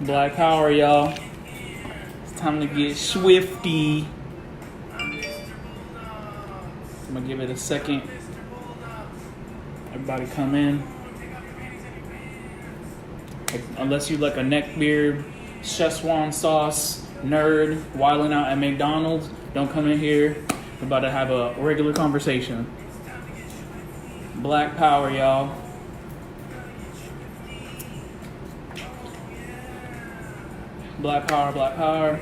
Black power, y'all. It's time to get swifty. I'm gonna give it a second. Everybody come in. Unless you like a neckbeard, Szechuan sauce nerd wilding out at McDonald's, don't come in here. We're about to have a regular conversation. Black power, y'all. Black power, black power.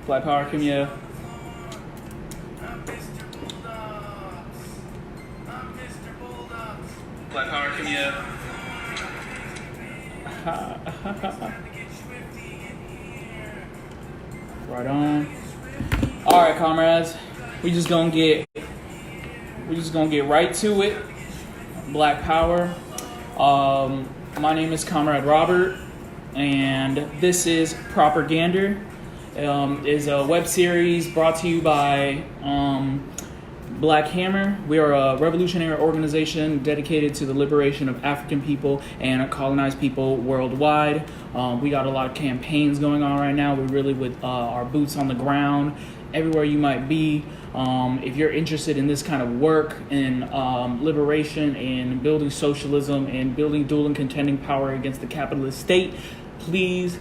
Black power, come here. Black power, come here. Right on. All right, comrades. We just gonna get right to it. Black power. My name is Comrade Robert, and this is Proper-Gander. Is a web series brought to you by Black Hammer. We are a revolutionary organization dedicated to the liberation of African people and colonized people worldwide. We got a lot of campaigns going on right now. We're really with our boots on the ground everywhere you might be. If you're interested in this kind of work in liberation and building socialism and building dual and contending power against the capitalist state, please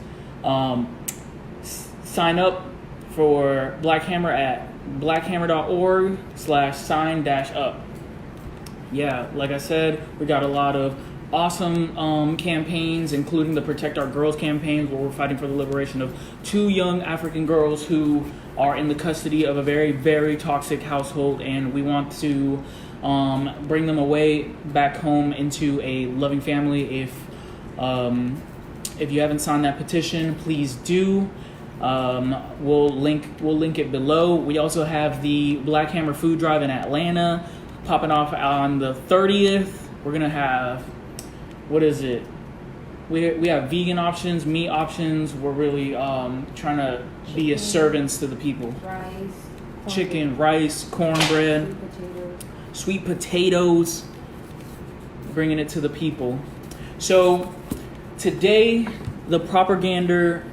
sign up for Black Hammer at blackhammer.org/sign-up. Yeah, like I said, we got a lot of awesome campaigns, including the Protect Our Girls campaign, where we're fighting for the liberation of 2 young African girls who are in the custody of a very, very toxic household, and we want to bring them away back home into a loving family. If you haven't signed that petition, please do. We'll link it below. We also have the Black Hammer Food Drive in Atlanta popping off on the 30th. We're gonna have, what is it? We have vegan options, meat options. We're really trying to be as servants to the people. Chicken, rice, cornbread, sweet potatoes, bringing it to the people. So today, the Proper-Gander.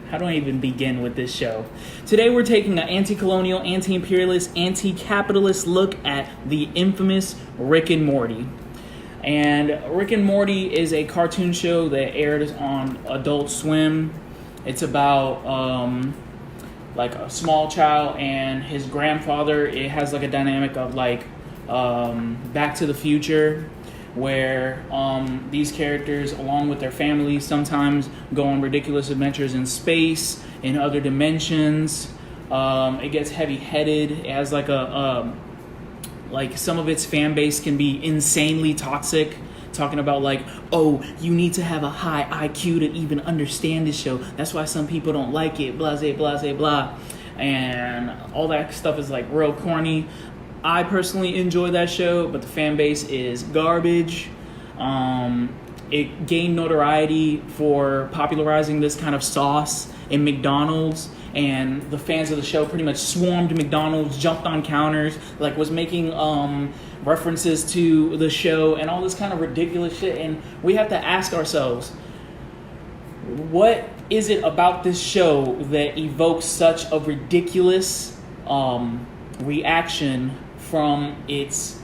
How do I even begin with this show? Today we're taking an anti-colonial, anti-imperialist, anti-capitalist look at the infamous Rick and Morty. And Rick and Morty is a cartoon show that aired on Adult Swim. It's about like a small child and his grandfather. It has like a dynamic of like Back to the Future, where these characters, along with their families, sometimes go on ridiculous adventures in space, in other dimensions. It gets heavy-headed. It has like like some of its fan base can be insanely toxic, talking about like, oh, you need to have a high IQ to even understand this show. That's why some people don't like it, blah, blah, blah, blah. And all that stuff is like real corny. I personally enjoy that show, but the fan base is garbage. It gained notoriety for popularizing this kind of sauce in McDonald's, and the fans of the show pretty much swarmed McDonald's, jumped on counters, like was making references to the show and all this kind of ridiculous shit. And we have to ask ourselves, what is it about this show that evokes such a ridiculous reaction from its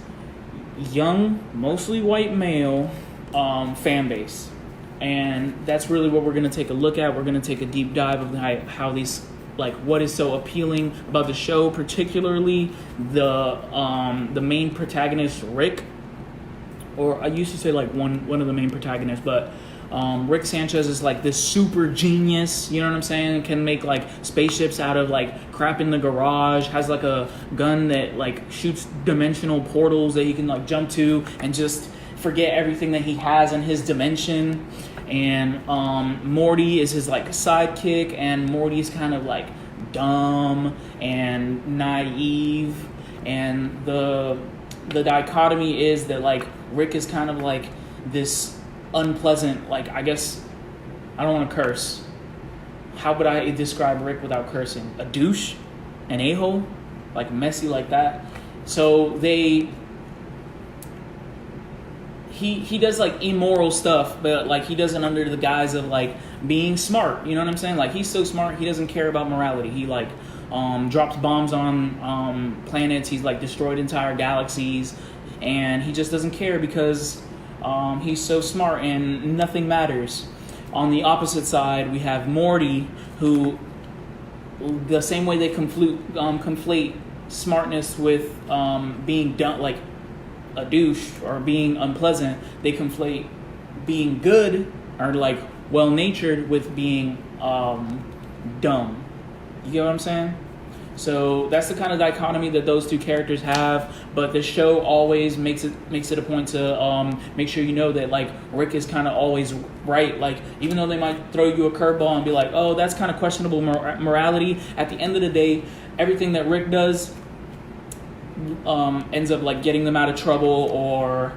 young, mostly white male fan base? And that's really what we're going to take a look at. We're going to take a deep dive of how these, like, what is so appealing about the show, particularly the main protagonist, Rick, or I used to say like one of the main protagonists, but Rick Sanchez is like this super genius, you know what I'm saying? Can make like spaceships out of like crap in the garage, has like a gun that like shoots dimensional portals that he can like jump to and just forget everything that he has in his dimension. And Morty is his like sidekick, and Morty's kind of like dumb and naive, and the dichotomy is that like Rick is kind of like this unpleasant, like, I guess, I don't want to curse. How would I describe Rick without cursing? A douche? An a-hole? Like messy like that? So they he does like immoral stuff, but like he does it under the guise of like being smart. You know what I'm saying? Like he's so smart, he doesn't care about morality. He like drops bombs on planets. He's like destroyed entire galaxies, and he just doesn't care because he's so smart and nothing matters. On the opposite side, we have Morty, who the same way they conflate smartness with being done like a douche or being unpleasant, they conflate being good or like well-natured with being dumb. You get what I'm saying? So that's the kind of dichotomy that those two characters have. But the show always makes it a point to make sure you know that like Rick is kind of always right. Like even though they might throw you a curveball and be like, oh, that's kind of questionable morality. At the end of the day, everything that Rick does ends up like getting them out of trouble or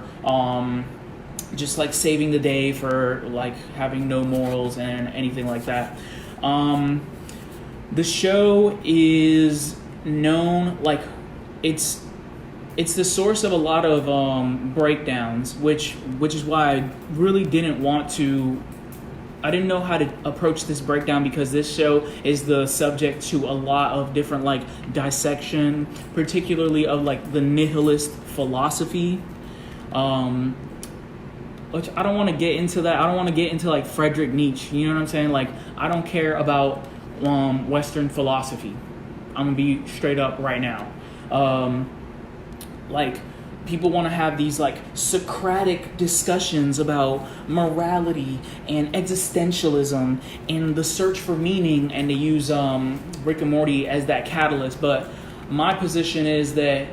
just like saving the day for like having no morals and anything like that. The show is known like it's the source of a lot of breakdowns, which is why I really didn't want to. I didn't know how to approach this breakdown because this show is the subject to a lot of different like dissection, particularly of like the nihilist philosophy. Which I don't want to get into that. I don't want to get into like Friedrich Nietzsche. You know what I'm saying? Like I don't care about Western philosophy. I'm gonna be straight up right now. Like people want to have these like Socratic discussions about morality and existentialism and the search for meaning, and they use Rick and Morty as that catalyst. But my position is that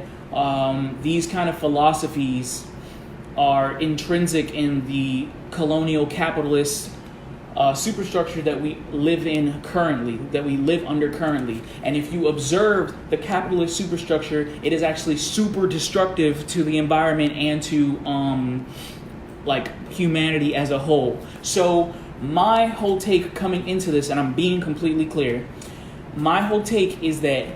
these kind of philosophies are intrinsic in the colonial capitalist superstructure that we live in currently, that we live under currently. And if you observe the capitalist superstructure, it is actually super destructive to the environment and to like humanity as a whole. So my whole take coming into this, and I'm being completely clear, my whole take is that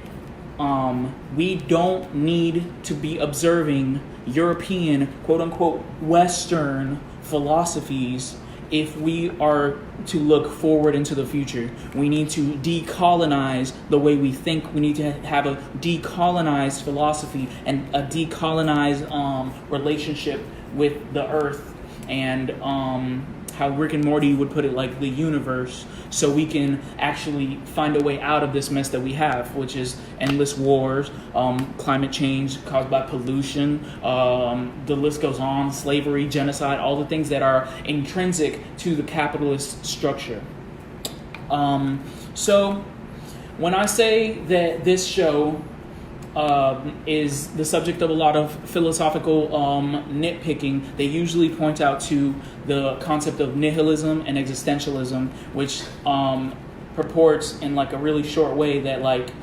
we don't need to be observing European, quote unquote, Western philosophies if we are to look forward into the future. We need to decolonize the way we think. We need to have a decolonized philosophy and a decolonized relationship with the earth and how Rick and Morty would put it, like the universe, so we can actually find a way out of this mess that we have, which is endless wars, climate change caused by pollution, the list goes on, slavery, genocide, all the things that are intrinsic to the capitalist structure. So when I say that this show is the subject of a lot of philosophical nitpicking, they usually point out to the concept of nihilism and existentialism, which purports in like a really short way that like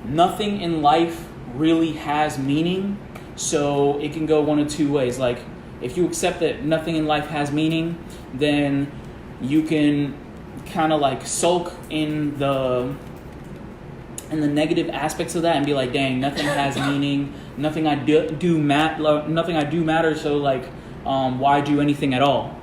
nothing in life really has meaning. So it can go one of two ways. Like if you accept that nothing in life has meaning, then you can kind of like sulk in the negative aspects of that and be like, dang, nothing has meaning, nothing I do matters, so like why do anything at all?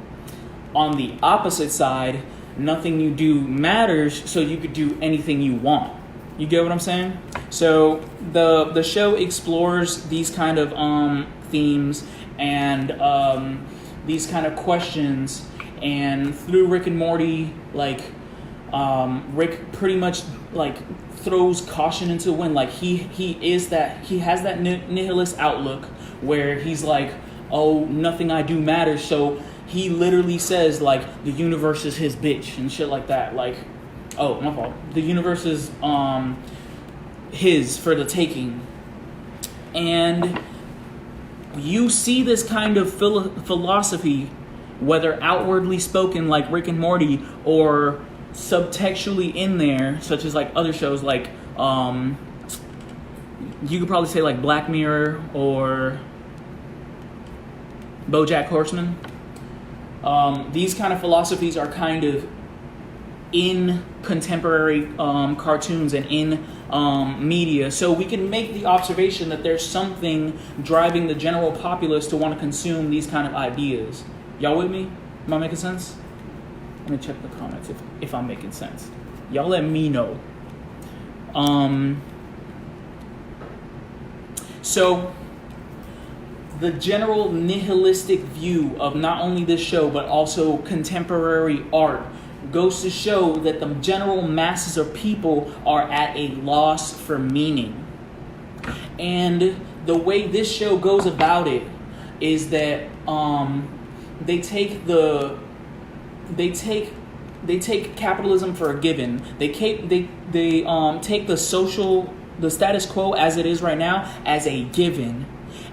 On the opposite side, nothing you do matters, so you could do anything you want. You get what I'm saying? So the show explores these kind of themes and these kind of questions, and through Rick and Morty, like Rick pretty much like throws caution into the wind. Like he has that nihilist outlook where he's like, oh, nothing I do matters, so he literally says like the universe is his bitch and shit like that. Like, oh, my fault, the universe is his for the taking. And you see this kind of philosophy, whether outwardly spoken like Rick and Morty or subtextually in there, such as like other shows like you could probably say like Black Mirror or BoJack Horseman. These kind of philosophies are kind of in contemporary cartoons and in media. So we can make the observation that there's something driving the general populace to want to consume these kind of ideas. Y'all with me? Am I making sense? Let me check the comments if I'm making sense. Y'all let me know. So the general nihilistic view of not only this show but also contemporary art goes to show that the general masses of people are at a loss for meaning. And the way this show goes about it is that they take capitalism for a given. They take the status quo as it is right now as a given,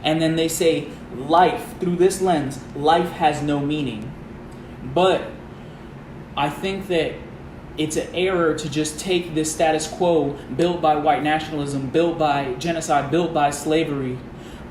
and then they say life through this lens. Life has no meaning, but I think that it's an error to just take this status quo built by white nationalism, built by genocide, built by slavery,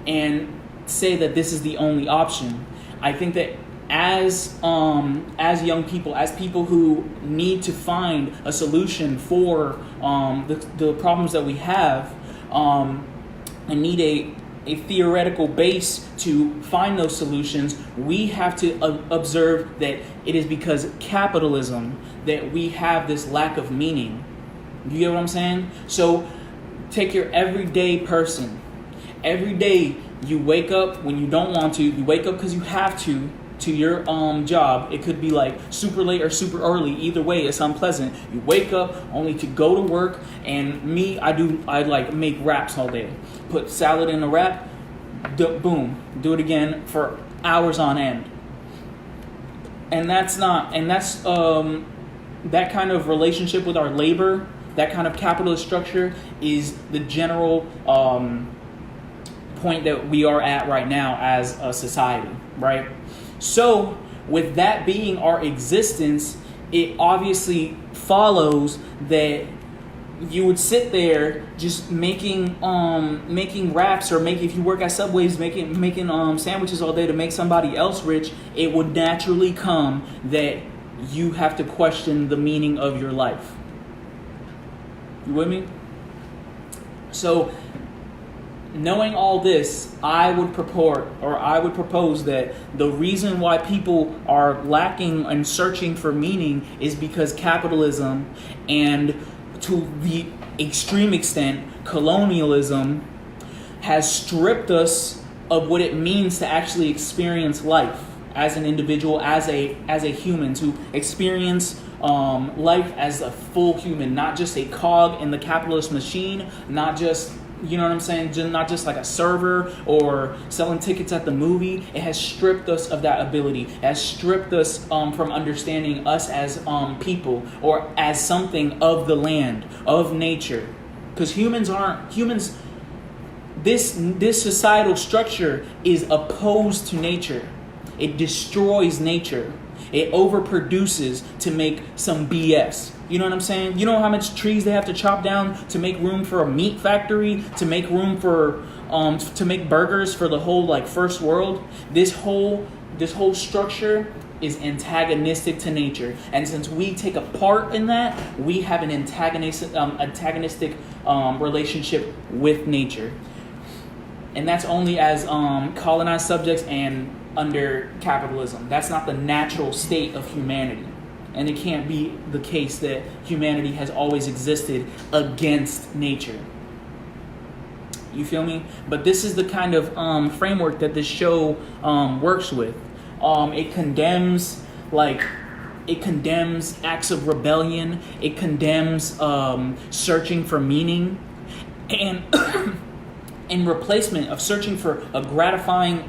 and say that this is the only option. I think that as young people, as people who need to find a solution for the problems that we have, and need a theoretical base to find those solutions, we have to observe that it is because capitalism that we have this lack of meaning. You get what I'm saying? So take your everyday person. Every day you wake up when you don't want to. You wake up because you have to your job. It could be like super late or super early. Either way, it's unpleasant. You wake up only to go to work. And me, I like make wraps all day. Put salad in a wrap, boom, do it again for hours on end. And that's that kind of relationship with our labor, that kind of capitalist structure is the general point that we are at right now as a society, right? So with that being our existence, it obviously follows that you would sit there just making wraps, or if you work at Subways making sandwiches all day to make somebody else rich. It would naturally come that you have to question the meaning of your life. You with me? So knowing all this, I would propose that the reason why people are lacking and searching for meaning is because capitalism, and to the extreme extent colonialism, has stripped us of what it means to actually experience life as an individual, as a human, to experience life as a full human, not just a cog in the capitalist machine, not just, you know what I'm saying, not just like a server or selling tickets at the movie. It has stripped us of that ability. It has stripped us from understanding us as people, or as something of the land, of nature. Because humans, this societal structure is opposed to nature. It destroys nature. It overproduces to make some BS. You know what I'm saying? You know how much trees they have to chop down to make room for a meat factory, to make room for to make burgers for the whole first world. This whole structure is antagonistic to nature, and since we take a part in that, we have an antagonistic relationship with nature, and that's only as colonized subjects and under capitalism. That's not the natural state of humanity. And it can't be the case that humanity has always existed against nature. You feel me? But this is the kind of framework that this show works with. It condemns acts of rebellion. It condemns searching for meaning, and in replacement of searching for a gratifying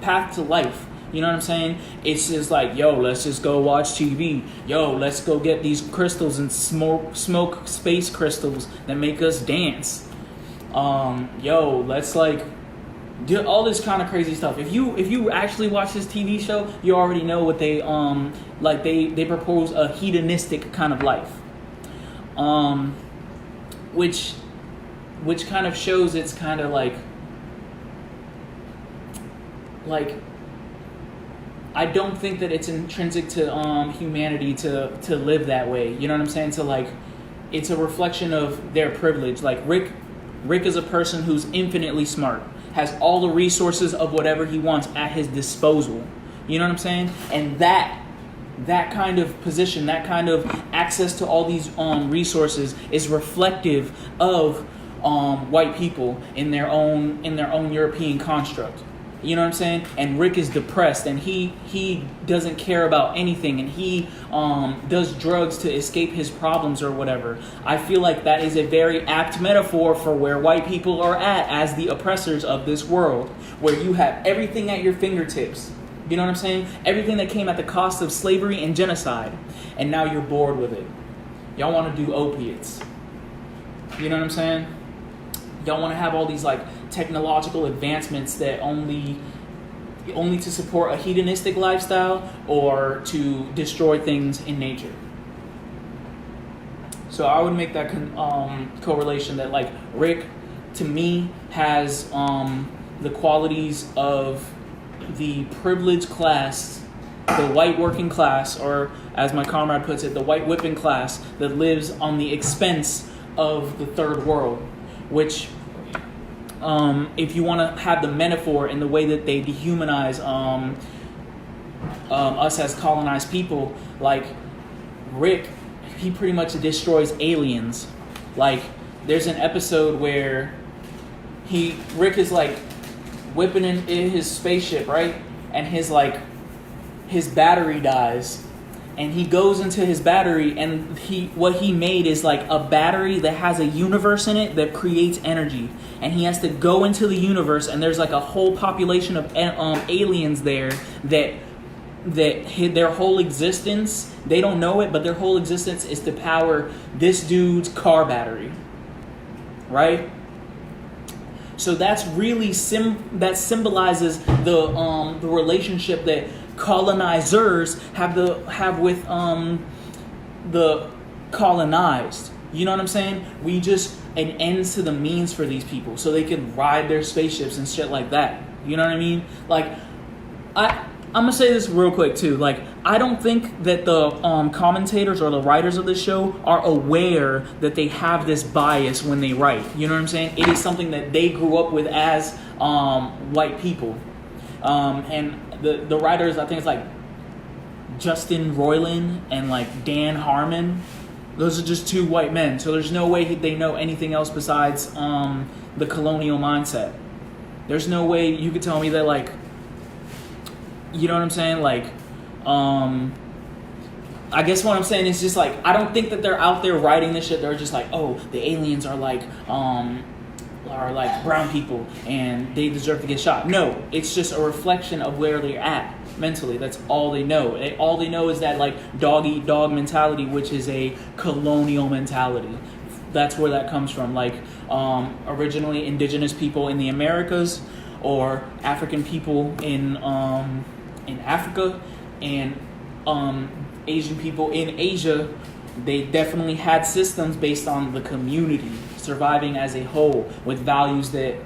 path to life. You know what I'm saying? It's just like, yo, let's just go watch TV. Yo, let's go get these crystals and smoke space crystals that make us dance. Yo, let's do all this kind of crazy stuff. If you actually watch this TV show, you already know what they they propose a hedonistic kind of life. Which kind of shows it's kind of like I don't think that it's intrinsic to humanity to live that way. You know what I'm saying? To it's a reflection of their privilege. Like Rick is a person who's infinitely smart, has all the resources of whatever he wants at his disposal. You know what I'm saying? And that kind of position, that kind of access to all these resources is reflective of white people in their own European construct. You know what I'm saying? And Rick is depressed, and he doesn't care about anything, and he does drugs to escape his problems or whatever. I feel like that is a very apt metaphor for where white people are at as the oppressors of this world, where you have everything at your fingertips. You know what I'm saying? Everything that came at the cost of slavery and genocide, and now you're bored with it. Y'all want to do opiates. You know what I'm saying? Y'all want to have all these like technological advancements that only to support a hedonistic lifestyle or to destroy things in nature. So I would make that correlation that like Rick, to me, has the qualities of the privileged class, the white working class, or as my comrade puts it, the white whipping class that lives on the expense of the third world, which if you want to have the metaphor in the way that they dehumanize us as colonized people, like Rick, he pretty much destroys aliens. Like there's an episode where Rick is like whipping in his spaceship, right? And his battery dies. And he goes into his battery, and what he made is like a battery that has a universe in it that creates energy. And he has to go into the universe, and there's like a whole population of aliens there that their whole existence, they don't know it, but their whole existence is to power this dude's car battery, right? So that's really that symbolizes the relationship that colonizers have with the colonized. You know what I'm saying? We just an ends to the means for these people, so they can ride their spaceships and shit like that. You know what I mean? Like, I'm gonna say this real quick too. Like, I don't think that the commentators or the writers of this show are aware that they have this bias when they write. You know what I'm saying? It is something that they grew up with as white people, and the writers, I think it's like Justin Roiland and like Dan Harmon. Those are just two white men, so there's no way they know anything else besides the colonial mindset. There's no way you could tell me that, like, you know what I'm saying? Like, I guess what I'm saying is just like, I don't think that they're out there writing this shit. They're just like, oh, the aliens are like brown people and they deserve to get shot. No, it's just a reflection of where they're at mentally. That's all they know. All they know is that like dog eat dog mentality, which is a colonial mentality. That's where that comes from. Like originally indigenous people in the Americas, or African people in Africa, and Asian people in Asia. They definitely had systems based on the community surviving as a whole with values that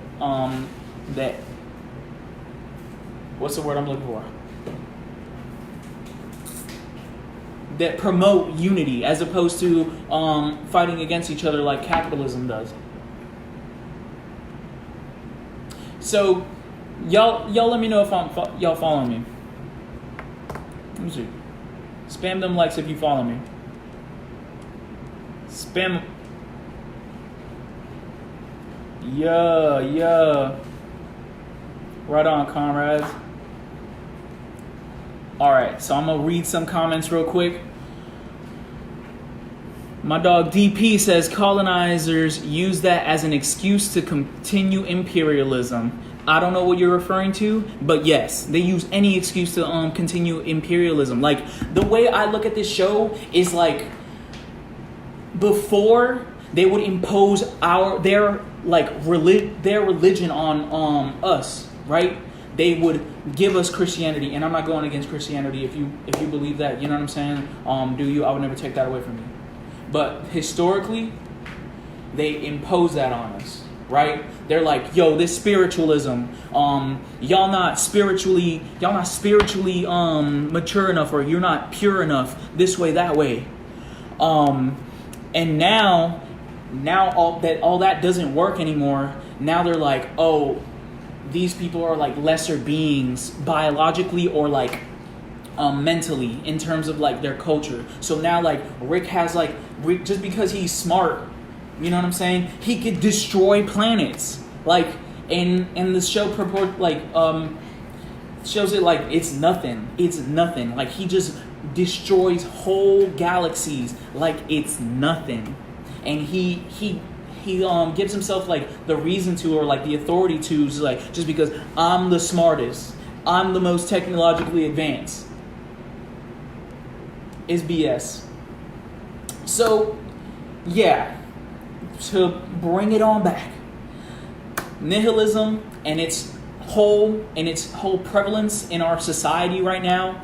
what's the word I'm looking for? That promote unity as opposed to fighting against each other like capitalism does. So y'all let me know if y'all following me. Let me see. Spam them likes if you follow me. Spam. Yeah. Right on, comrades. Alright, so I'm going to read some comments real quick. My dog DP says colonizers use that as an excuse to continue imperialism. I don't know what you're referring to, but yes, they use any excuse to continue imperialism. Like, the way I look at this show is like, before they would impose their religion on us, right? They would give us Christianity, and I'm not going against Christianity. If you believe that, you know what I'm saying? Do you? I would never take that away from you. But historically, they impose that on us, right? They're like, yo, this spiritualism, y'all not spiritually mature enough, or you're not pure enough, this way, that way. And now all that doesn't work anymore. Now they're like, oh, these people are like lesser beings biologically or like mentally in terms of like their culture. So now like Rick just because he's smart, you know what I'm saying? He could destroy planets. Like and the show shows it like it's nothing. It's nothing. Like he just destroys whole galaxies like it's nothing. And he gives himself like the reason to, or like the authority to, like, just because I'm the smartest, I'm the most technologically advanced, is BS. So yeah, to bring it on back, nihilism and its whole prevalence in our society right now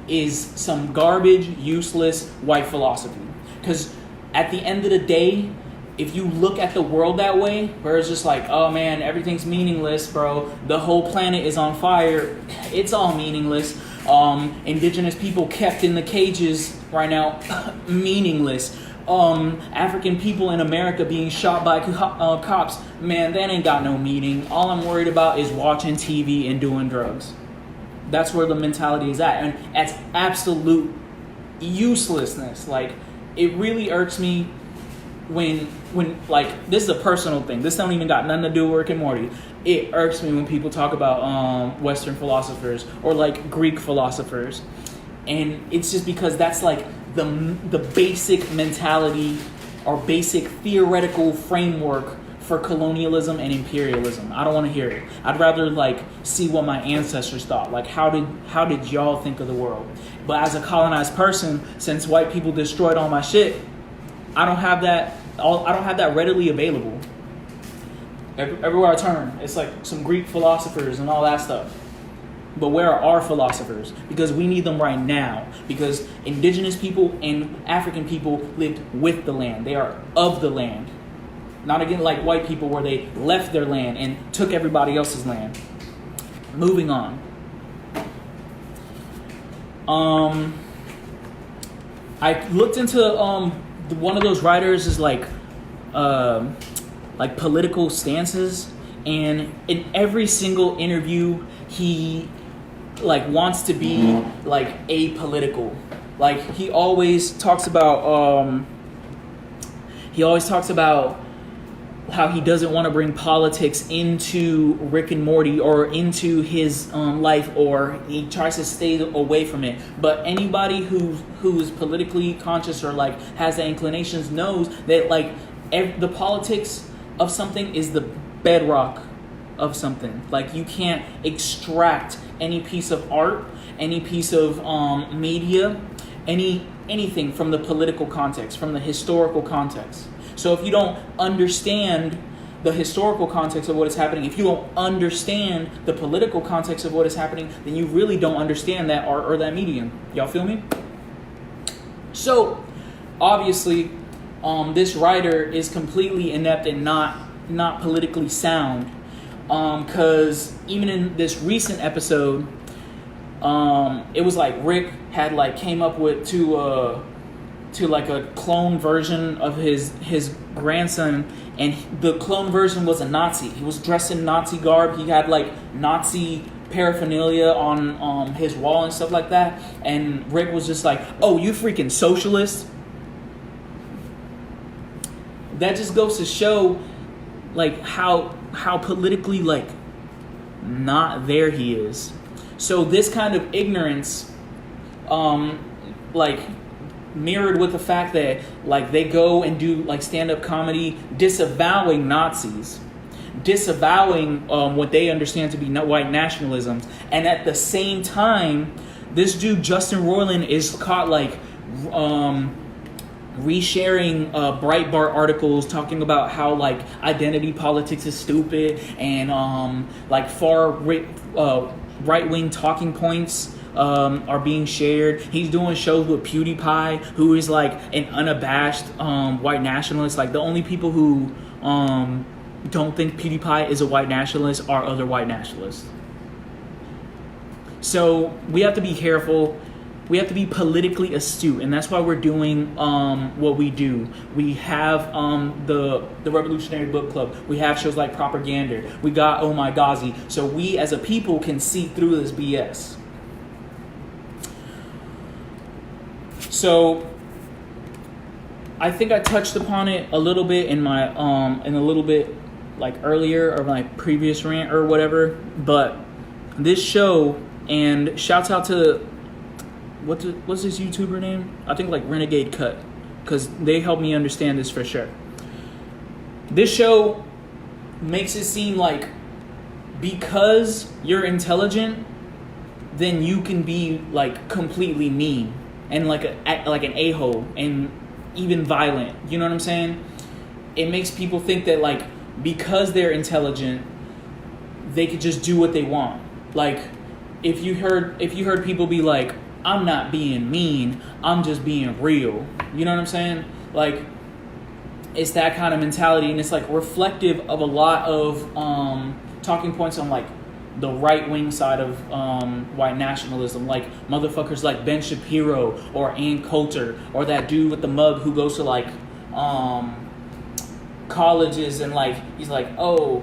is some garbage, useless white philosophy. Because at the end of the day, if you look at the world that way, where it's just like, oh man, everything's meaningless, bro. The whole planet is on fire. It's all meaningless. Indigenous people kept in the cages right now, meaningless. African people in America being shot by cops, man, that ain't got no meaning. All I'm worried about is watching TV and doing drugs. That's where the mentality is at, and that's absolute uselessness. Like, it really irks me when like, this is a personal thing. This don't even got nothing to do with Rick and Morty. It irks me when people talk about Western philosophers or like Greek philosophers, and it's just because that's like the basic mentality or basic theoretical framework for colonialism and imperialism. I don't want to hear it. I'd rather like see what my ancestors thought. Like, how did y'all think of the world? But as a colonized person, since white people destroyed all my shit, I don't have that readily available. Everywhere I turn, it's like some Greek philosophers and all that stuff. But where are our philosophers? Because we need them right now. Because indigenous people and African people lived with the land. They are of the land. Not again like white people where they left their land and took everybody else's land. Moving on. I looked into one of those writers is like political stances, and in every single interview he like wants to be like apolitical. Like he always talks about how he doesn't want to bring politics into Rick and Morty or into his life, or he tries to stay away from it. But anybody who's politically conscious or like has the inclinations knows that like the politics of something is the bedrock of something. Like, you can't extract any piece of art, any piece of media, anything from the political context, from the historical context. So if you don't understand the historical context of what is happening, if you don't understand the political context of what is happening, then you really don't understand that art or that medium. Y'all feel me? So, obviously, this writer is completely inept and not politically sound. Because even in this recent episode, it was like Rick had like came up with to like a clone version of his grandson, and the clone version was a Nazi. He was dressed in Nazi garb. He had like Nazi paraphernalia on his wall and stuff like that. And Rick was just like, "Oh, you freaking socialist." That just goes to show like how politically like not there he is. So this kind of ignorance like mirrored with the fact that like they go and do like stand-up comedy disavowing Nazis, disavowing what they understand to be white nationalism, and at the same time this dude Justin Roiland is caught like resharing Breitbart articles talking about how like identity politics is stupid and like far right-wing talking points are being shared. He's doing shows with PewDiePie, who is like an unabashed white nationalist. Like, the only people who don't think PewDiePie is a white nationalist are other white nationalists. So we have to be careful We have to be politically astute, and that's why we're doing what we do. We have the Revolutionary Book Club. We have shows like Proper-Gander. We got Oh My Ghazi. So we as a people can see through this BS. So I think I touched upon it a little bit in my earlier or my previous rant or whatever. But this show, and shouts out to what's his YouTuber name? I think like Renegade Cut, because they helped me understand this for sure. This show makes it seem like because you're intelligent, then you can be like completely mean and like an a-hole and even violent. You know what I'm saying? It makes people think that like because they're intelligent, they could just do what they want. Like if you heard people be like, I'm not being mean, I'm just being real. You know what I'm saying? Like, it's that kind of mentality, and it's like reflective of a lot of talking points on like the right-wing side of white nationalism, like motherfuckers like Ben Shapiro or Ann Coulter, or that dude with the mug who goes to like colleges and like he's like, oh,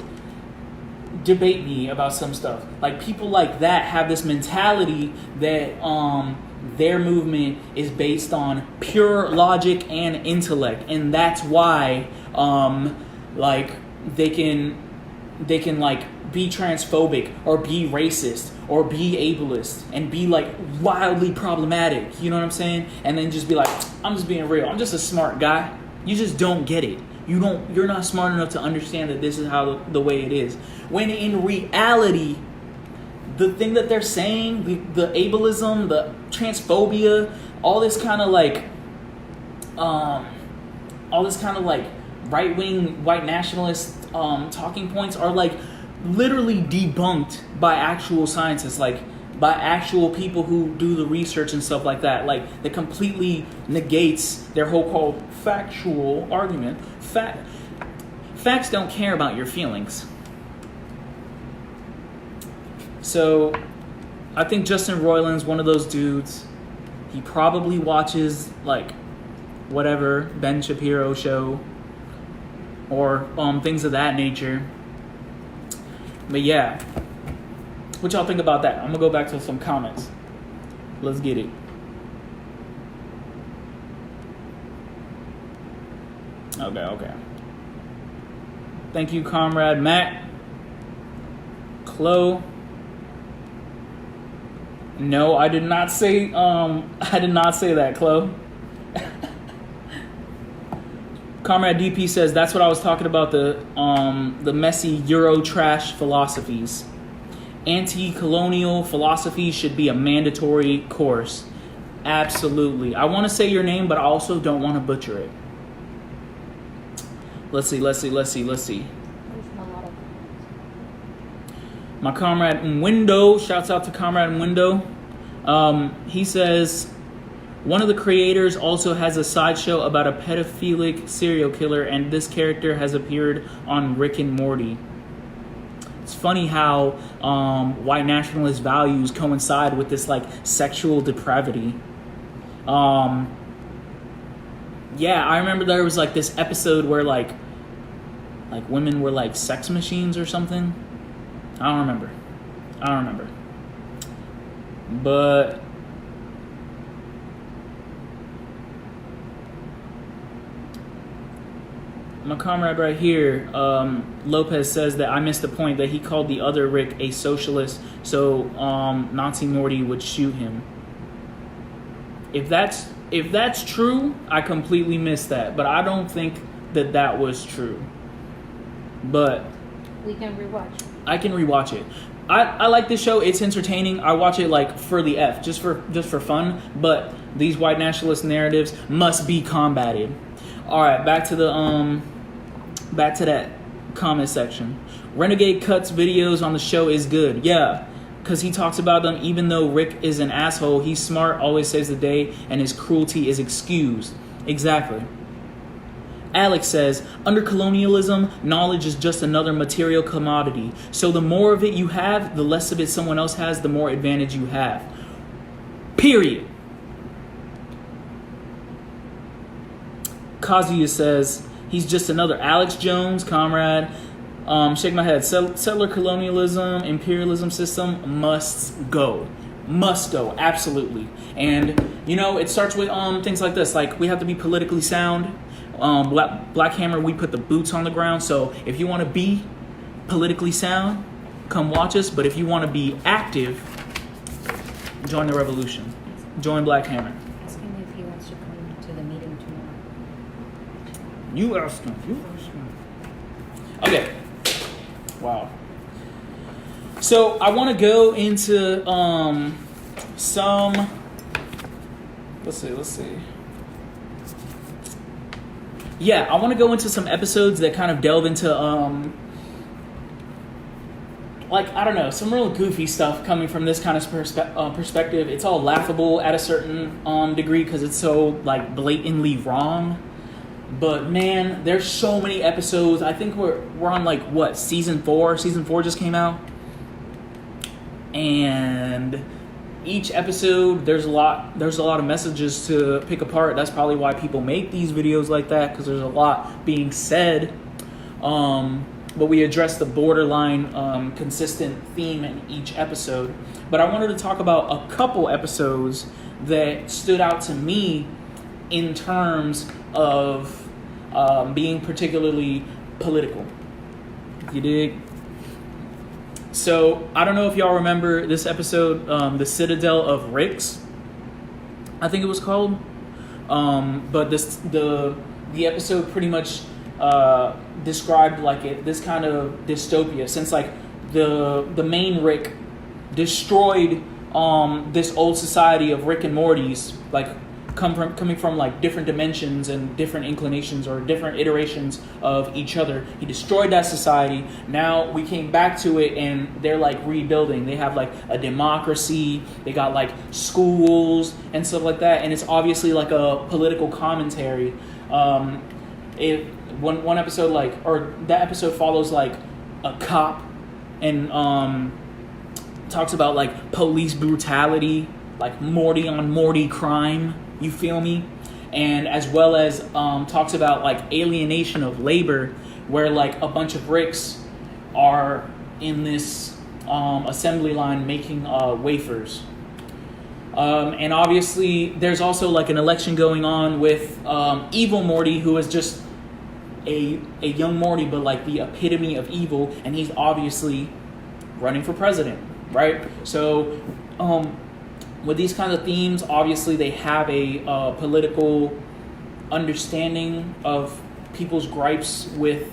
debate me about some stuff. Like people like that have this mentality that their movement is based on pure logic and intellect, and that's why like they can like be transphobic or be racist or be ableist and be like wildly problematic, you know what I'm saying? And then just be like, I'm just being real, I'm just a smart guy. You just don't get it. You're not smart enough to understand that this is how the way it is. When in reality, the thing that they're saying, the ableism, the transphobia, all this kind of like right-wing white nationalist talking points are like literally debunked by actual scientists, like by actual people who do the research and stuff like that. Like that completely negates their whole called factual argument. Facts don't care about your feelings. So I think Justin Roiland's one of those dudes. He probably watches like whatever Ben Shapiro show or things of that nature. But yeah, what y'all think about that? I'm gonna go back to some comments. Let's get it. Okay. Thank you, Comrade Matt. Chloe. No, I did not say that, Chloe. Comrade DP says that's what I was talking about, the messy Euro trash philosophies. Anti-colonial philosophy should be a mandatory course. Absolutely. I want to say your name, but I also don't want to butcher it. Let's see. My comrade Window, shouts out to Comrade Window. He says, one of the creators also has a sideshow about a pedophilic serial killer, and this character has appeared on Rick and Morty. It's funny how white nationalist values coincide with this like sexual depravity. Yeah, I remember there was like this episode where like women were like sex machines or something. I don't remember. But my comrade right here, Lopez, says that I missed the point that he called the other Rick a socialist, so Nazi Morty would shoot him. If that's true, I completely missed that, but I don't think that was true. But we can rewatch. I can rewatch it. I like this show. It's entertaining. I watch it like for the F, just for fun. But these white nationalist narratives must be combated. All right, back to that comment section. Renegade Cuts videos on the show is good. Yeah, because he talks about them. Even though Rick is an asshole, he's smart, always saves the day, and his cruelty is excused. Exactly. Alex says, under colonialism, knowledge is just another material commodity. So the more of it you have, the less of it someone else has, the more advantage you have. Period. Kazuya says he's just another Alex Jones comrade. Shake my head. Settler colonialism, imperialism system must go. Must go, absolutely. And it starts with things like this. Like, we have to be politically sound. Black Hammer, we put the boots on the ground. So if you want to be politically sound, come watch us. But if you want to be active, join the revolution. Join Black Hammer. Ask him if he wants to come to the meeting tomorrow. You ask him. Okay. Wow. So I want to go into some. Let's see. Yeah, I want to go into some episodes that kind of delve into I don't know, some real goofy stuff coming from this kind of perspective. It's all laughable at a certain degree because it's so blatantly wrong. But man, there's so many episodes. I think we're on season 4. Season 4 just came out, and each episode there's a lot of messages to pick apart. That's probably why people make these videos like that, because there's a lot being said. But we address the borderline consistent theme in each episode. But I wanted to talk about a couple episodes that stood out to me in terms of being particularly political. You dig? So I don't know if y'all remember this episode, The Citadel of Ricks, I think it was called. But the episode pretty much described this kind of dystopia, since the main Rick destroyed this old society of Rick and Morty's, coming from different dimensions and different inclinations or different iterations of each other. He destroyed that society. Now we came back to it and they're rebuilding. They have a democracy. They got schools and stuff like that. And it's obviously a political commentary. One episode that episode follows a cop and talks about police brutality, Morty on Morty crime. You feel me? And as well as talks about alienation of labor, where a bunch of Ricks are in this assembly line making wafers. And obviously there's also an election going on with evil Morty, who is just a young Morty, but the epitome of evil, and he's obviously running for president, right? So with these kinds of themes, obviously they have a political understanding of people's gripes with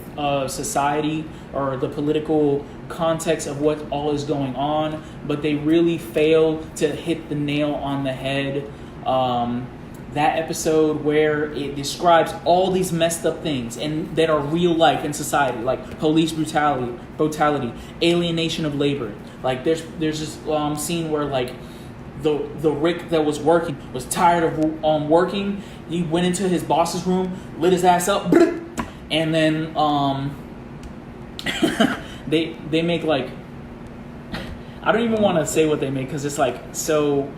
society or the political context of what all is going on, but they really fail to hit the nail on the head. That episode where it describes all these messed up things and that are real life in society, like police brutality, alienation of labor. There's this scene where the Rick that was working was tired of working. He went into his boss's room, lit his ass up, and then they make I don't even want to say what they make because it's so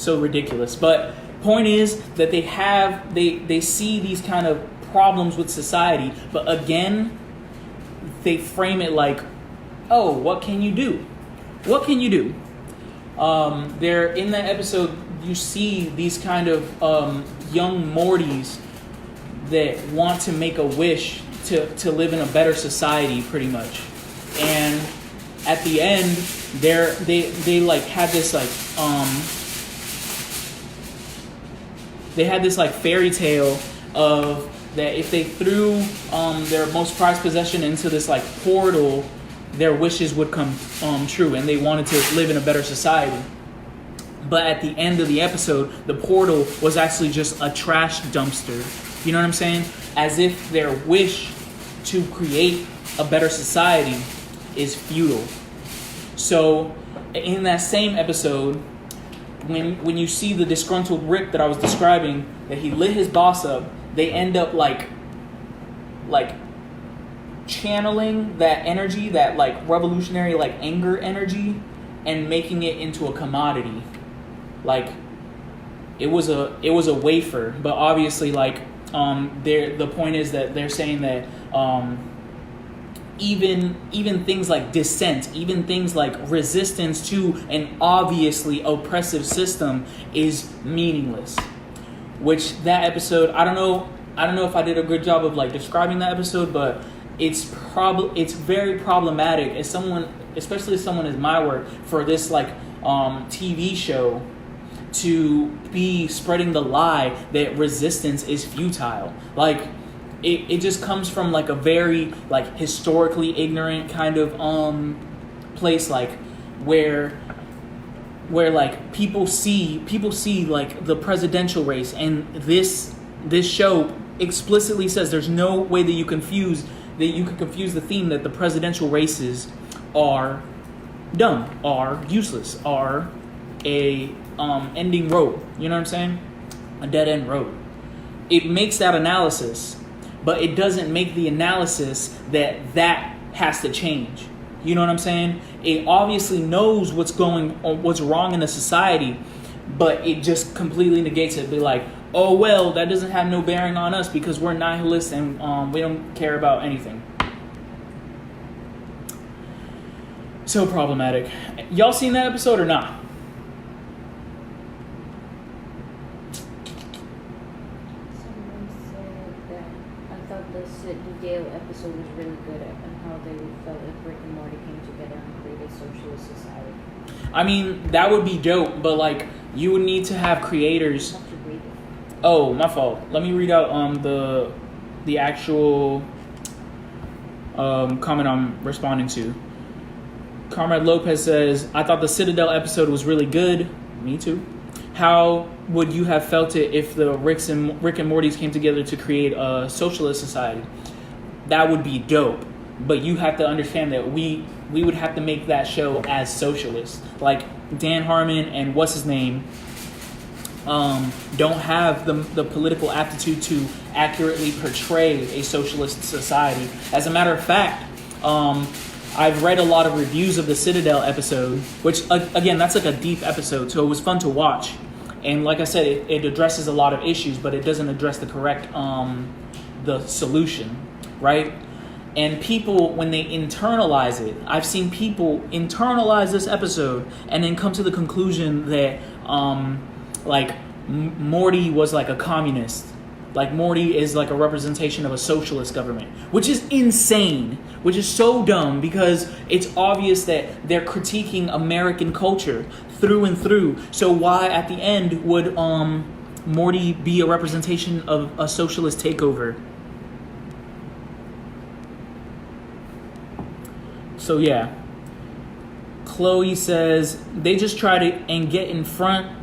ridiculous. But point is that they see these kind of problems with society, but again they frame it oh, what can you do? What can you do? There in that episode, you see these kind of young Mortys that want to make a wish to live in a better society, pretty much. And at the end, they had this fairy tale of that if they threw their most prized possession into this portal, their wishes would come true, and they wanted to live in a better society. But at the end of the episode, the portal was actually just a trash dumpster. You know what I'm saying? As if their wish to create a better society is futile. So in that same episode, when you see the disgruntled Rick that I was describing, that he lit his boss up, they end up like channeling that energy, that revolutionary anger energy, and making it into a commodity. It was a wafer, but obviously the point is that they're saying that even things like dissent, even things like resistance to an obviously oppressive system is meaningless. Which that episode, I don't know if I did a good job of like describing that episode, but it's very problematic as someone, especially as someone as my work, for this like TV show to be spreading the lie that resistance is futile. Like it just comes from like a very like historically ignorant kind of place, like where like people see like the presidential race, and this show explicitly says there's no way that you can confuse the theme that the presidential races are dumb, are useless, are a ending road. You know what I'm saying? A dead end road. It makes that analysis, but it doesn't make the analysis that has to change. You know what I'm saying? It obviously knows what's wrong in the society, but it just completely negates it. Be like, oh well, that doesn't have no bearing on us because we're nihilists and we don't care about anything. So problematic. Y'all seen that episode or not? Someone said that I thought the Sidney Dale episode was really good and how they felt like Rick and Morty came together and created socialist society. I mean, that would be dope, but like you would need to have creators. I'll have to read it. Oh, my fault. Let me read out the actual comment I'm responding to. Comrade Lopez says, I thought the Citadel episode was really good. Me too. How would you have felt it if the Rick and Mortys came together to create a socialist society? That would be dope. But you have to understand that we would have to make that show as socialist. Like Dan Harmon and what's his name don't have the political aptitude to accurately portray a socialist society. As a matter of fact, I've read a lot of reviews of the Citadel episode, which, again, that's like a deep episode, so it was fun to watch. And like I said, it addresses a lot of issues, but it doesn't address the correct, the solution, right? And people, when they internalize it, I've seen people internalize this episode and then come to the conclusion that, Morty was like a communist. Like Morty is like a representation of a socialist government, which is insane, which is so dumb because it's obvious that they're critiquing American culture through and through. So why at the end would Morty be a representation of a socialist takeover? So yeah, Chloe says they just try to and get in front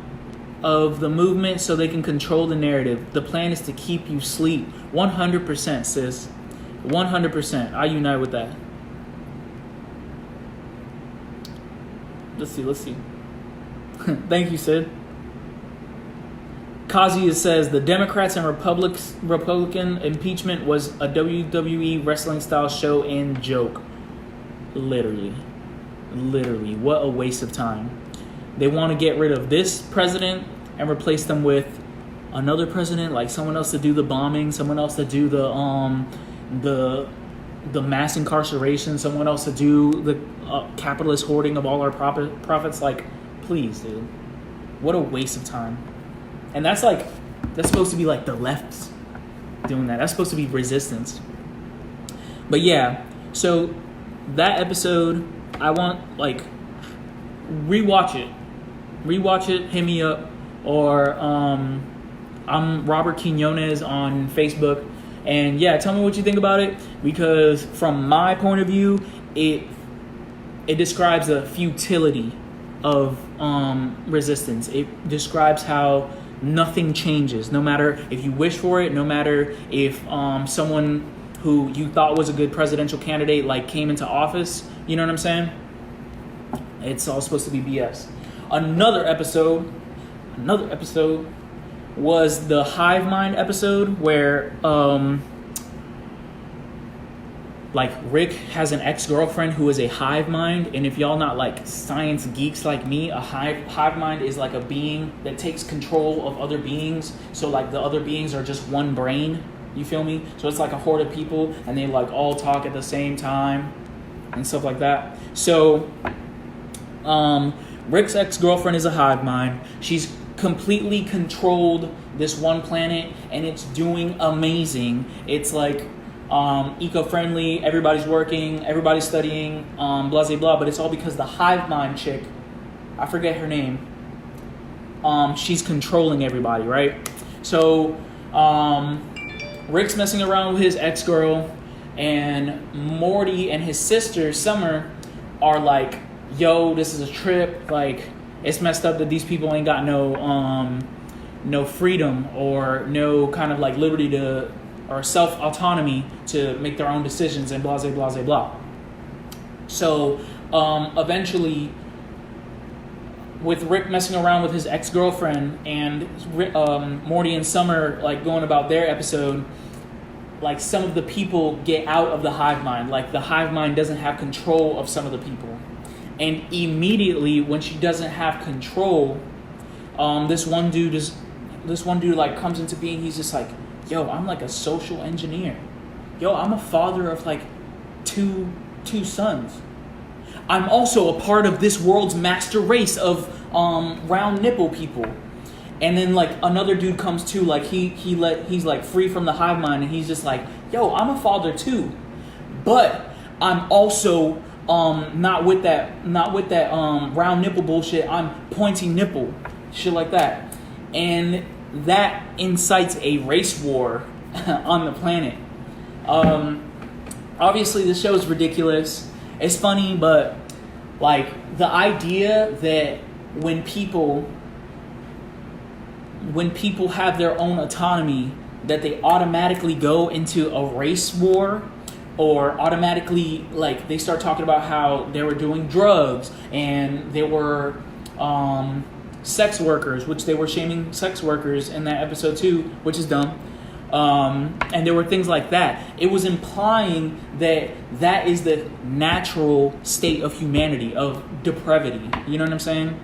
of the movement so they can control the narrative. The plan is to keep you asleep. 100%, sis. 100%. I unite with that. Let's see. Thank you, Sid. Kazuya says the Democrats and Republican impeachment was a WWE wrestling style show and joke. Literally, what a waste of time. They want to get rid of this president and replace them with another president, like someone else to do the bombing, someone else to do the mass incarceration, someone else to do the capitalist hoarding of all our profits. Like, please, dude, what a waste of time. And that's supposed to be like the left doing that. That's supposed to be resistance. But yeah, so that episode, I want like rewatch it, hit me up, or I'm Robert Quinones on Facebook, and yeah, tell me what you think about it, because from my point of view, it describes the futility of resistance. It describes how nothing changes, no matter if you wish for it, no matter if someone who you thought was a good presidential candidate like came into office. You know what I'm saying? It's all supposed to be BS. Another episode was the Hive Mind episode where like Rick has an ex-girlfriend who is a hive mind, and if y'all not like science geeks like me, a hive mind is like a being that takes control of other beings. So like the other beings are just one brain. You feel me? So it's like a horde of people, and they like all talk at the same time and stuff like that. So Rick's ex-girlfriend is a hive mind. She's completely controlled this one planet, and it's doing amazing. It's like eco-friendly, everybody's working, everybody's studying, blah, blah, blah, but it's all because the hive mind chick, I forget her name, she's controlling everybody, right? So Rick's messing around with his ex-girl, and Morty and his sister, Summer, are like, yo, this is a trip, like, it's messed up that these people ain't got no freedom or no kind of like liberty to, or self-autonomy to make their own decisions and blah, blah, blah, blah. So eventually, with Rick messing around with his ex-girlfriend and Morty and Summer like going about their episode, like some of the people get out of the hive mind. Like the hive mind doesn't have control of some of the people. And immediately when she doesn't have control, this one dude like comes into being. He's just like, yo, I'm like a social engineer. Yo, I'm a father of like two sons. I'm also a part of this world's master race of round nipple people. And then like another dude comes too, like he's like free from the hive mind, and he's just like, yo, I'm a father too. But I'm also not with that round nipple bullshit. I'm pointy nipple. Shit like that. And that incites a race war on the planet. Obviously, the show is ridiculous. It's funny, but like the idea that when people have their own autonomy, that they automatically go into a race war, or automatically like they start talking about how they were doing drugs and they were sex workers, which they were shaming sex workers in that episode too, which is dumb. And there were things like that. It was implying that is the natural state of humanity, of depravity. You know what I'm saying?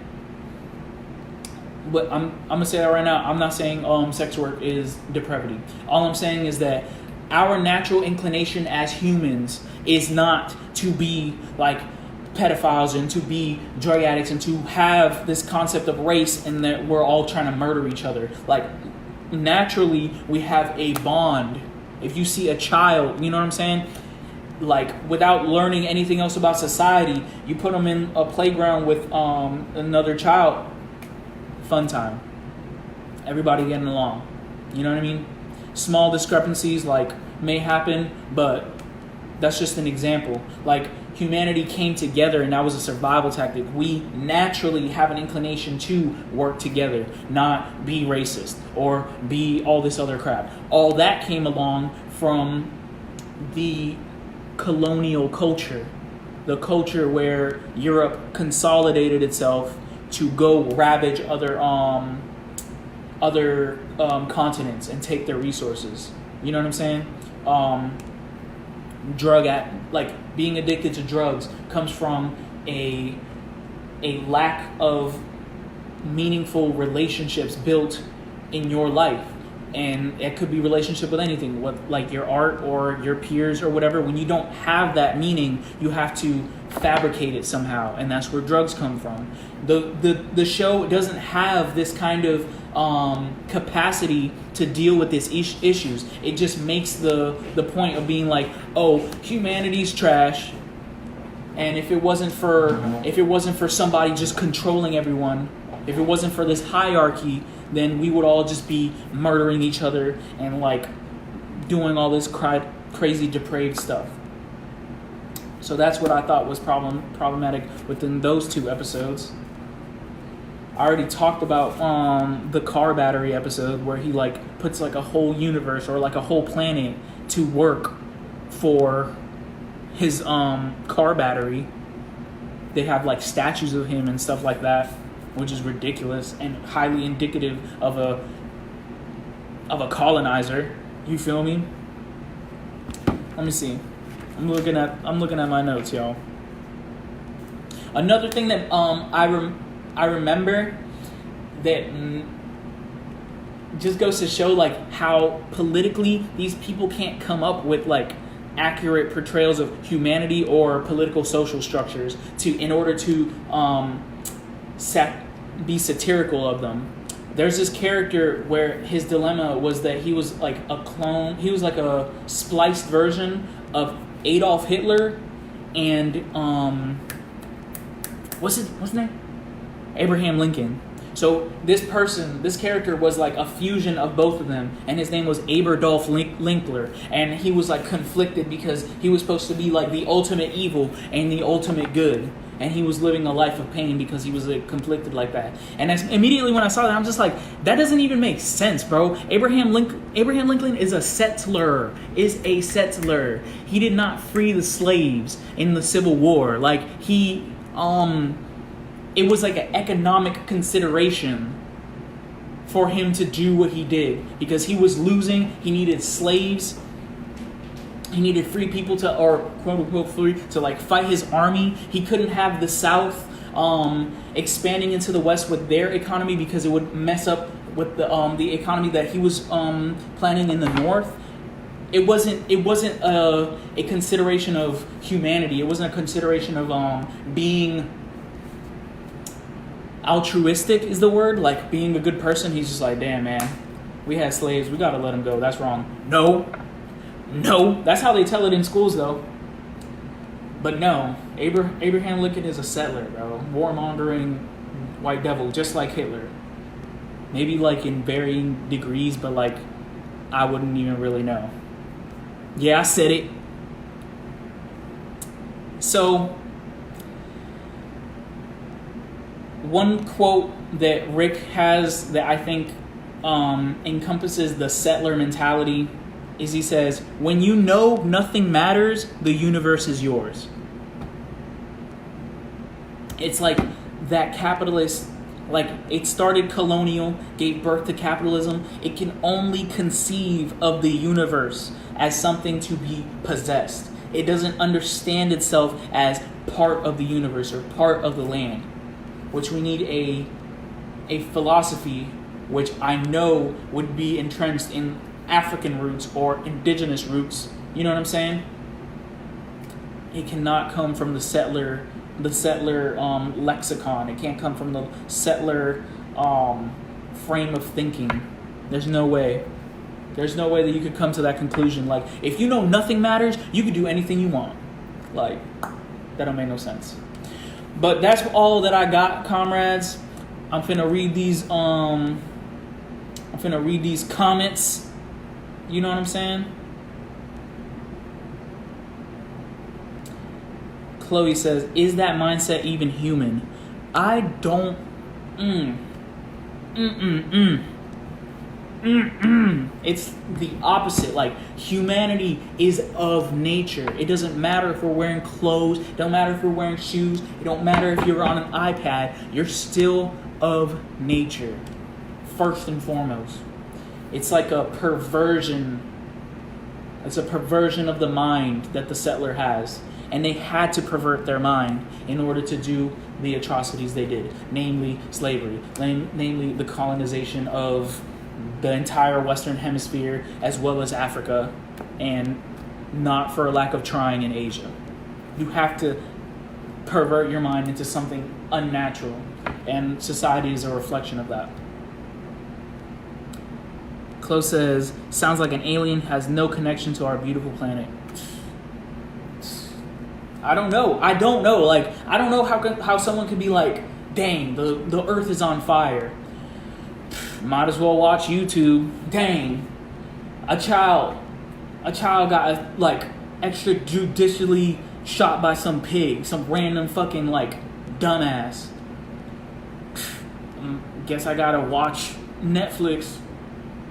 But I'm gonna say that right now. I'm not saying sex work is depravity. All I'm saying is that our natural inclination as humans is not to be like pedophiles and to be drug addicts and to have this concept of race and that we're all trying to murder each other. Like naturally we have a bond. If you see a child, you know what I'm saying? Like without learning anything else about society, you put them in a playground with another child. Fun time. Everybody getting along. You know what I mean? Small discrepancies like may happen, but that's just an example. Like humanity came together and that was a survival tactic. We naturally have an inclination to work together, not be racist or be all this other crap. All that came along from the colonial culture, the culture where Europe consolidated itself to go ravage other continents and take their resources. You know what I'm saying? Being addicted to drugs comes from a lack of meaningful relationships built in your life. And it could be relationship with anything, with like your art or your peers or whatever. When you don't have that meaning, you have to fabricate it somehow, and that's where drugs come from. The show doesn't have this kind of capacity to deal with these issues. It just makes the point of being like, oh, humanity's trash, and if it wasn't for somebody just controlling everyone, if it wasn't for this hierarchy, then we would all just be murdering each other and like doing all this crazy depraved stuff. So that's what I thought was problematic within those two episodes. I already talked about the car battery episode where he like puts like a whole universe or like a whole planet to work for his car battery. They have like statues of him and stuff like that, which is ridiculous and highly indicative of a colonizer. You feel me? Let me see. I'm looking at my notes, y'all. Another thing that I remember that just goes to show like how politically these people can't come up with like accurate portrayals of humanity or political social structures in order to be satirical of them. There's this character where his dilemma was that he was like a clone. He was like a spliced version of Adolf Hitler and what's his name? Abraham Lincoln. So this character was like a fusion of both of them, and his name was Aberdolf Linkler, and he was like conflicted because he was supposed to be like the ultimate evil and the ultimate good, and he was living a life of pain because he was like, conflicted like that. And immediately when I saw that, I'm just like, that doesn't even make sense, bro. Abraham Lincoln is a settler. He did not free the slaves in the Civil War. Like it was like an economic consideration for him to do what he did because he was losing. He needed slaves. He needed free people or quote unquote free to like fight his army. He couldn't have the South expanding into the West with their economy because it would mess up with the economy that he was planning in the North. It wasn't a consideration of humanity. It wasn't a consideration of being altruistic is the word, like being a good person. He's just like, damn man, we had slaves, we gotta let them go. That's wrong. No, that's how they tell it in schools though. But no, Abraham Lincoln is a settler, bro. Warmongering white devil, just like Hitler. Maybe like in varying degrees, but like I wouldn't even really know. Yeah, I said it. So one quote that Rick has that I think encompasses the settler mentality is he says, when you know nothing matters, the universe is yours. It's like that capitalist, like it started colonial, gave birth to capitalism. It can only conceive of the universe as something to be possessed. It doesn't understand itself as part of the universe or part of the land. Which we need a philosophy which I know would be entrenched in African roots or indigenous roots. You know what I'm saying? It cannot come from the settler lexicon. It can't come from the settler frame of thinking. There's no way. There's no way that you could come to that conclusion. Like, if you know nothing matters, you could do anything you want. Like, that don't make no sense. But that's all that I got, comrades. I'm finna read these comments. You know what I'm saying? Chloe says, is that mindset even human? I don't It's the opposite. Like, humanity is of nature. It doesn't matter if we're wearing clothes. It don't matter if we're wearing shoes. It don't matter if you're on an iPad. You're still of nature, first and foremost. It's like a perversion. It's a perversion of the mind that the settler has. And they had to pervert their mind in order to do the atrocities they did. Namely, slavery. Namely, the colonization of the entire Western Hemisphere as well as Africa, and not for a lack of trying in Asia. You have to pervert your mind into something unnatural, and society is a reflection of that. Chloe says, sounds like an alien has no connection to our beautiful planet. I don't know. Like, I don't know how someone could be like, dang, the earth is on fire. Might as well watch YouTube. Dang, a child got like extrajudicially shot by some pig, some random fucking like dumbass. Guess I gotta watch Netflix.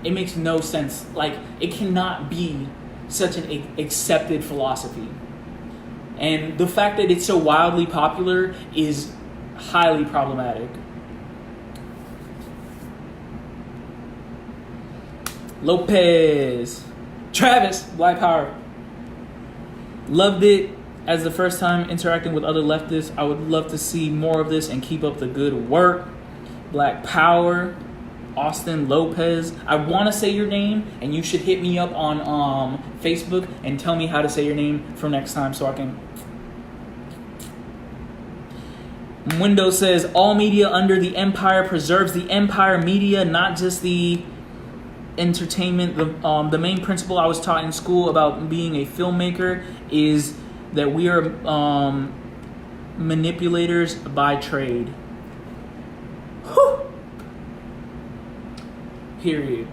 It makes no sense. Like, it cannot be such an accepted philosophy. And the fact that it's so wildly popular is highly problematic. Lopez. Travis, Black Power. Loved it as the first time interacting with other leftists. I would love to see more of this and keep up the good work. Black Power, Austin Lopez. I want to say your name, and you should hit me up on Facebook and tell me how to say your name for next time so I can. Windows says, all media under the empire preserves the empire media, not just the entertainment. The main principle I was taught in school about being a filmmaker is that we are manipulators by trade. Whew. Period.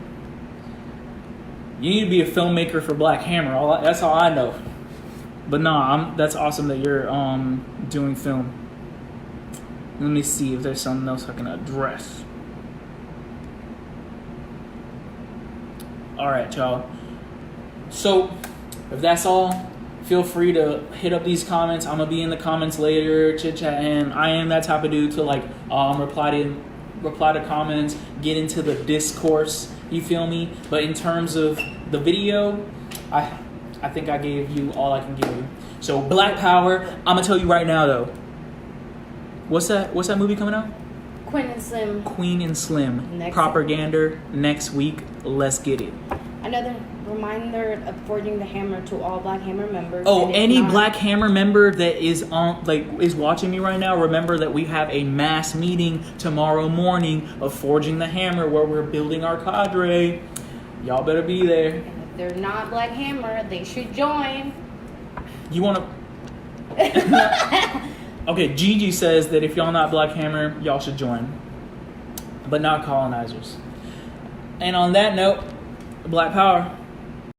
You need to be a filmmaker for Black Hammer. That's all I know. But no, that's awesome that you're doing film. Let me see if there's something else I can address. All right, y'all. So, if that's all, feel free to hit up these comments. I'm gonna be in the comments later, chit chat, and I am that type of dude to like reply to comments, get into the discourse. You feel me? But in terms of the video, I think I gave you all I can give you. So Black Power. I'm gonna tell you right now though. What's that movie coming out? Queen and Slim. Queen and Slim. Proper-Gander next week. Let's get it. Another reminder of forging the hammer to all Black Hammer members. Oh, any Black Hammer member that is watching me right now, remember that we have a mass meeting tomorrow morning of Forging the Hammer where we're building our cadre. Y'all better be there. And if they're not Black Hammer, they should join. You want to... Okay, Gigi says that if y'all not Black Hammer, y'all should join. But not colonizers. And on that note, Black Power.